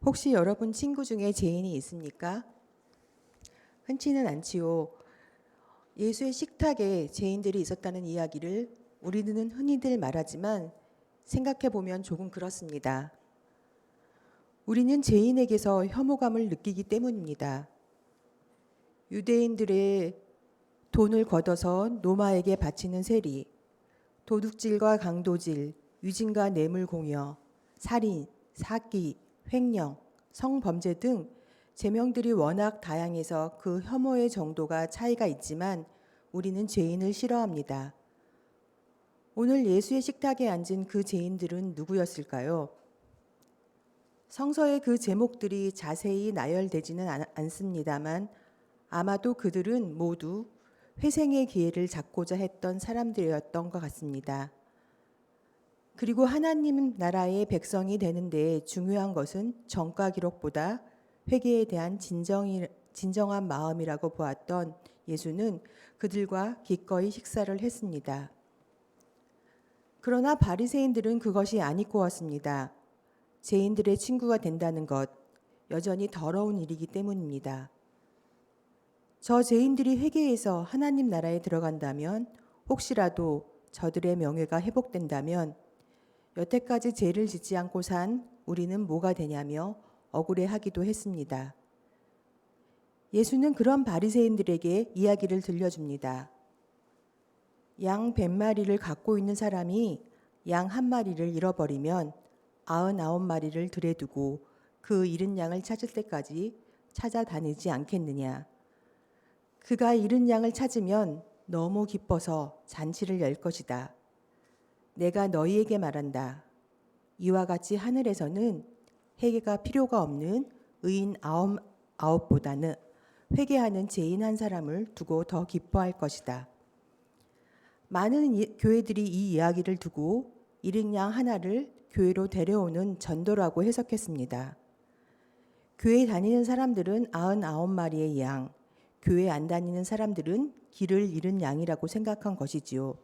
혹시 여러분 친구 중에 죄인이 있습니까? 흔치는 않지요. 예수의 식탁에 죄인들이 있었다는 이야기를 우리는 흔히들 말하지만 생각해 보면 조금 그렇습니다. 우리는 죄인에게서 혐오감을 느끼기 때문입니다. 유대인들의 돈을 걷어서 노마에게 바치는 세리, 도둑질과 강도질, 유진과 뇌물 공여, 살인, 사기, 횡령, 성범죄 등 제명들이 워낙 다양해서 그 혐오의 정도가 차이가 있지만 우리는 죄인을 싫어합니다. 오늘 예수의 식탁에 앉은 그 죄인들은 누구였을까요? 성서의 그 제목들이 자세히 나열되지는 않습니다만 아마도 그들은 모두 회생의 기회를 잡고자 했던 사람들이었던 것 같습니다. 그리고 하나님 나라의 백성이 되는 데 중요한 것은 정과 기록보다 회개에 대한 진정한 마음이라고 보았던 예수는 그들과 기꺼이 식사를 했습니다. 그러나 바리새인들은 그것이 아니고 왔습니다. 죄인들의 친구가 된다는 것, 여전히 더러운 일이기 때문입니다. 저 죄인들이 회개해서 하나님 나라에 들어간다면, 혹시라도 저들의 명예가 회복된다면 여태까지 죄를 짓지 않고 산 우리는 뭐가 되냐며 억울해하기도 했습니다. 예수는 그런 바리새인들에게 이야기를 들려줍니다. 양 100마리를 갖고 있는 사람이 양 한 마리를 잃어버리면 99마리를 들에 두고 그 잃은 양을 찾을 때까지 찾아다니지 않겠느냐. 그가 잃은 양을 찾으면 너무 기뻐서 잔치를 열 것이다. 내가 너희에게 말한다. 이와 같이 하늘에서는 회개가 필요가 없는 의인 아홉보다는 회개하는 죄인 한 사람을 두고 더 기뻐할 것이다. 많은 교회들이 이 이야기를 두고 잃은 양 하나를 교회로 데려오는 전도라고 해석했습니다. 교회 다니는 사람들은 99마리의 양, 교회 안 다니는 사람들은 길을 잃은 양이라고 생각한 것이지요.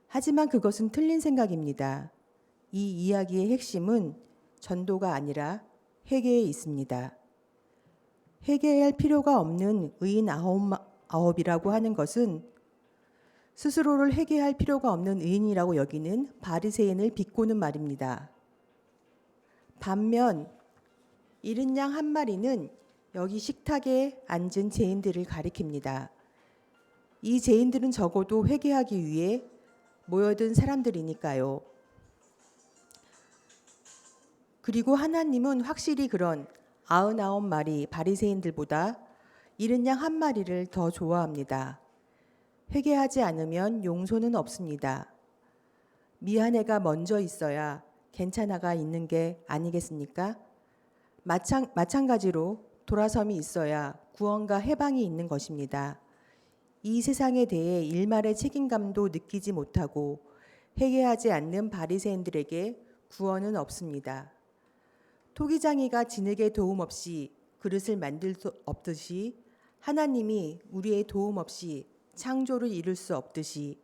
하지만 그것은 틀린 생각입니다. 이 이야기의 핵심은 전도가 아니라 회개에 있습니다. 회개할 필요가 없는 의인 아홉이라고 하는 것은 스스로를 회개할 필요가 없는 의인이라고 여기는 바리새인을 비꼬는 말입니다. 반면 잃은 양 한 마리는 여기 식탁에 앉은 죄인들을 가리킵니다. 이 죄인들은 적어도 회개하기 위해 모여든 사람들이니까요. 그리고 하나님은 확실히 그런 99마리 바리새인들보다 잃은 양 한 마리를 더 좋아합니다. 회개하지 않으면 용서는 없습니다. 미안해가 먼저 있어야 괜찮아가 있는 게 아니겠습니까? 마찬가지로 돌아섬이 있어야 구원과 해방이 있는 것입니다. 이 세상에 대해 일말의 책임감도 느끼지 못하고 회개하지 않는 바리새인들에게 구원은 없습니다. 토기장이가 진흙에 도움 없이 그릇을 만들 수 없듯이 하나님이 우리의 도움 없이 창조를 이룰 수 없듯이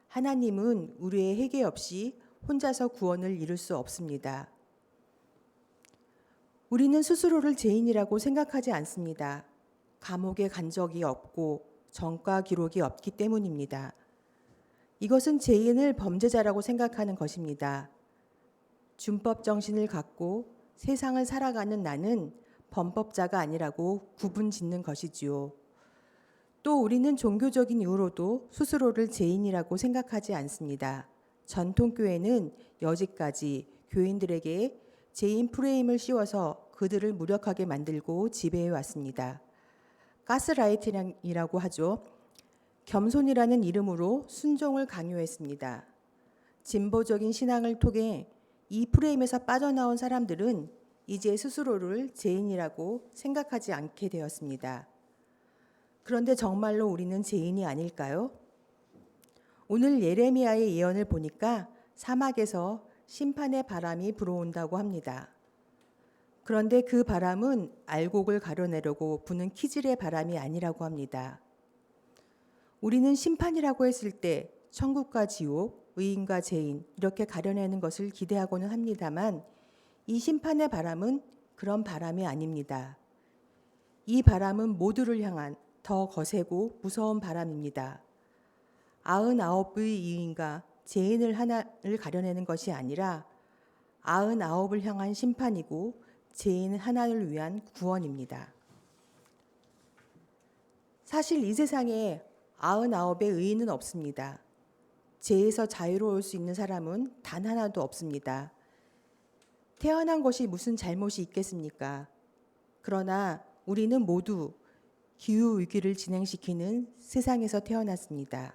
하나님은 우리의 회개 없이 혼자서 구원을 이룰 수 없습니다. 우리는 스스로를 죄인이라고 생각하지 않습니다. 감옥에 간 적이 없고 전과 기록이 없기 때문입니다. 이것은 죄인을 범죄자라고 생각하는 것입니다. 준법 정신을 갖고 세상을 살아가는 나는 범법자가 아니라고 구분 짓는 것이지요. 또 우리는 종교적인 이유로도 스스로를 죄인이라고 생각하지 않습니다. 전통교회는 여지까지 교인들에게 죄인 프레임을 씌워서 그들을 무력하게 만들고 지배해 왔습니다. 가스라이팅이라고 하죠. 겸손이라는 이름으로 순종을 강요했습니다. 진보적인 신앙을 통해 이 프레임에서 빠져나온 사람들은 이제 스스로를 죄인이라고 생각하지 않게 되었습니다. 그런데 정말로 우리는 죄인이 아닐까요? 오늘 예레미야의 예언을 보니까 사막에서 심판의 바람이 불어온다고 합니다. 그런데 그 바람은 알곡을 가려내려고 부는 키질의 바람이 아니라고 합니다. 우리는 심판이라고 했을 때 천국과 지옥, 의인과 죄인 이렇게 가려내는 것을 기대하고는 합니다만 이 심판의 바람은 그런 바람이 아닙니다. 이 바람은 모두를 향한 더 거세고 무서운 바람입니다. 99의 이인과 죄인을 하나를 가려내는 것이 아니라 99을 향한 심판이고 죄인 하나를 위한 구원입니다. 사실 이 세상에 99의 의인은 없습니다. 죄에서 자유로울 수 있는 사람은 단 하나도 없습니다. 태어난 것이 무슨 잘못이 있겠습니까? 그러나 우리는 모두 기후위기를 진행시키는 세상에서 태어났습니다.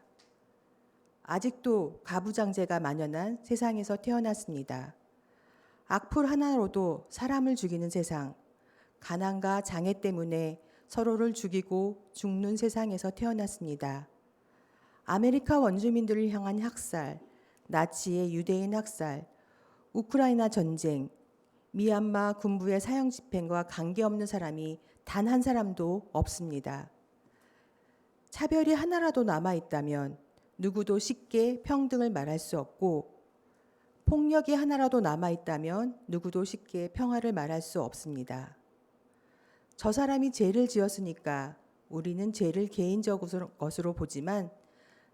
아직도 가부장제가 만연한 세상에서 태어났습니다. 악플 하나로도 사람을 죽이는 세상, 가난과 장애 때문에 서로를 죽이고 죽는 세상에서 태어났습니다. 아메리카 원주민들을 향한 학살, 나치의 유대인 학살, 우크라이나 전쟁, 미얀마 군부의 사형 집행과 관계없는 사람이 단 한 사람도 없습니다. 차별이 하나라도 남아있다면 누구도 쉽게 평등을 말할 수 없고, 폭력이 하나라도 남아있다면 누구도 쉽게 평화를 말할 수 없습니다. 저 사람이 죄를 지었으니까 우리는 죄를 개인적 것으로 보지만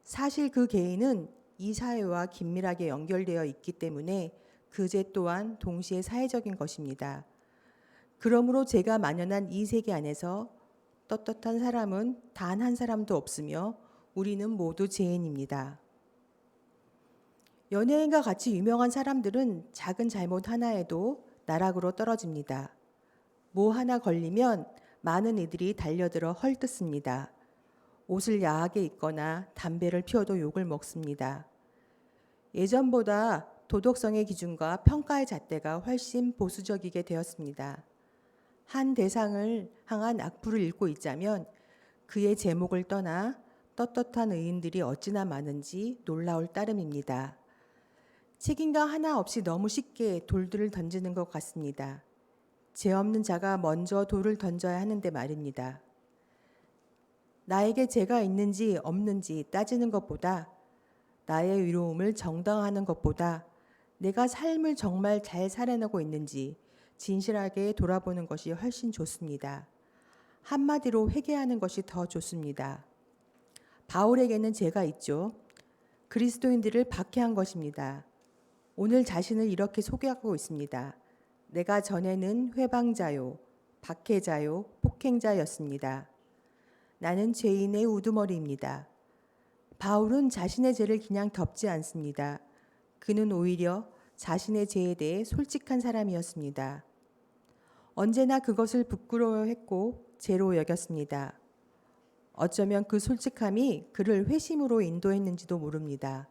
사실 그 개인은 이 사회와 긴밀하게 연결되어 있기 때문에 그 죄 또한 동시에 사회적인 것입니다. 그러므로 죄가 만연한 이 세계 안에서 떳떳한 사람은 단 한 사람도 없으며 우리는 모두 죄인입니다. 연예인과 같이 유명한 사람들은 작은 잘못 하나에도 나락으로 떨어집니다. 뭐 하나 걸리면 많은 이들이 달려들어 헐뜯습니다. 옷을 야하게 입거나 담배를 피워도 욕을 먹습니다. 예전보다 도덕성의 기준과 평가의 잣대가 훨씬 보수적이게 되었습니다. 한 대상을 향한 악플을 읽고 있자면 그의 제목을 떠나 떳떳한 의인들이 어찌나 많은지 놀라울 따름입니다. 책임감 하나 없이 너무 쉽게 돌들을 던지는 것 같습니다. 죄 없는 자가 먼저 돌을 던져야 하는데 말입니다. 나에게 죄가 있는지 없는지 따지는 것보다, 나의 의로움을 정당화하는 것보다 내가 삶을 정말 잘 살아내고 있는지 진실하게 돌아보는 것이 훨씬 좋습니다. 한마디로 회개하는 것이 더 좋습니다. 바울에게는 죄가 있죠. 그리스도인들을 박해한 것입니다. 오늘 자신을 이렇게 소개하고 있습니다. 내가 전에는 회방자요, 박해자요, 폭행자였습니다. 나는 죄인의 우두머리입니다. 바울은 자신의 죄를 그냥 덮지 않습니다. 그는 오히려 자신의 죄에 대해 솔직한 사람이었습니다. 언제나 그것을 부끄러워했고 죄로 여겼습니다. 어쩌면 그 솔직함이 그를 회심으로 인도했는지도 모릅니다.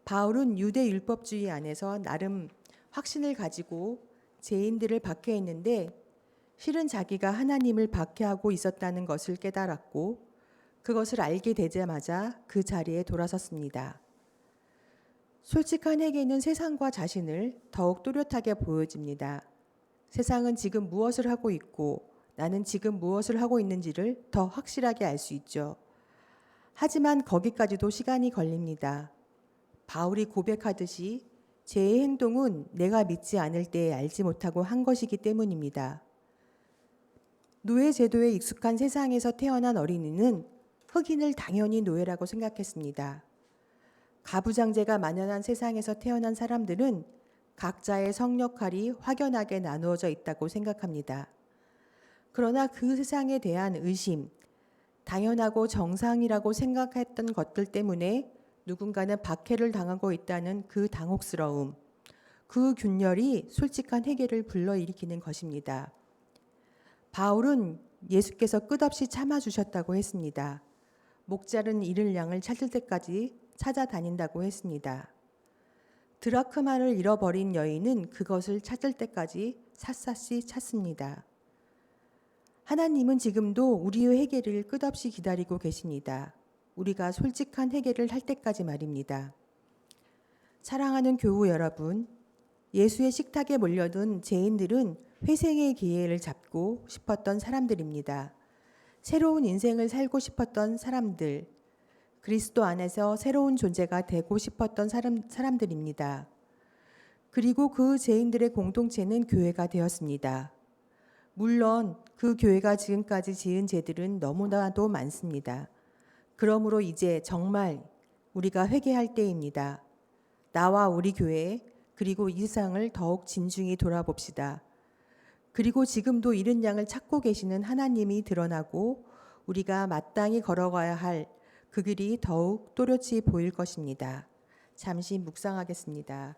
바울은 유대 율법주의 안에서 나름 확신을 가지고 죄인들을 박해했는데 실은 자기가 하나님을 박해하고 있었다는 것을 깨달았고 그것을 알게 되자마자 그 자리에 돌아섰습니다. 솔직한 회개는 세상과 자신을 더욱 또렷하게 보여집니다. 세상은 지금 무엇을 하고 있고 나는 지금 무엇을 하고 있는지를 더 확실하게 알 수 있죠. 하지만 거기까지도 시간이 걸립니다. 바울이 고백하듯이 제 행동은 내가 믿지 않을 때에 알지 못하고 한 것이기 때문입니다. 노예 제도에 익숙한 세상에서 태어난 어린이는 흑인을 당연히 노예라고 생각했습니다. 가부장제가 만연한 세상에서 태어난 사람들은 각자의 성 역할이 확연하게 나누어져 있다고 생각합니다. 그러나 그 세상에 대한 의심, 당연하고 정상이라고 생각했던 것들 때문에 누군가는 박해를 당하고 있다는 그 당혹스러움, 그 균열이 솔직한 회개를 불러일으키는 것입니다. 바울은 예수께서 끝없이 참아주셨다고 했습니다. 목자른 잃을 양을 찾을 때까지 찾아다닌다고 했습니다. 드라크마를 잃어버린 여인은 그것을 찾을 때까지 샅샅이 찾습니다. 하나님은 지금도 우리의 회개를 끝없이 기다리고 계십니다. 우리가 솔직한 회개를 할 때까지 말입니다. 사랑하는 교우 여러분, 예수의 식탁에 몰려든 죄인들은 회생의 기회를 잡고 싶었던 사람들입니다. 새로운 인생을 살고 싶었던 사람들, 그리스도 안에서 새로운 존재가 되고 싶었던 사람들입니다. 그리고 그 죄인들의 공동체는 교회가 되었습니다. 물론 그 교회가 지금까지 지은 죄들은 너무나도 많습니다. 그러므로 이제 정말 우리가 회개할 때입니다. 나와 우리 교회 그리고 이 세상을 더욱 진중히 돌아봅시다. 그리고 지금도 잃은 양을 찾고 계시는 하나님이 드러나고 우리가 마땅히 걸어가야 할 그 길이 더욱 또렷이 보일 것입니다. 잠시 묵상하겠습니다.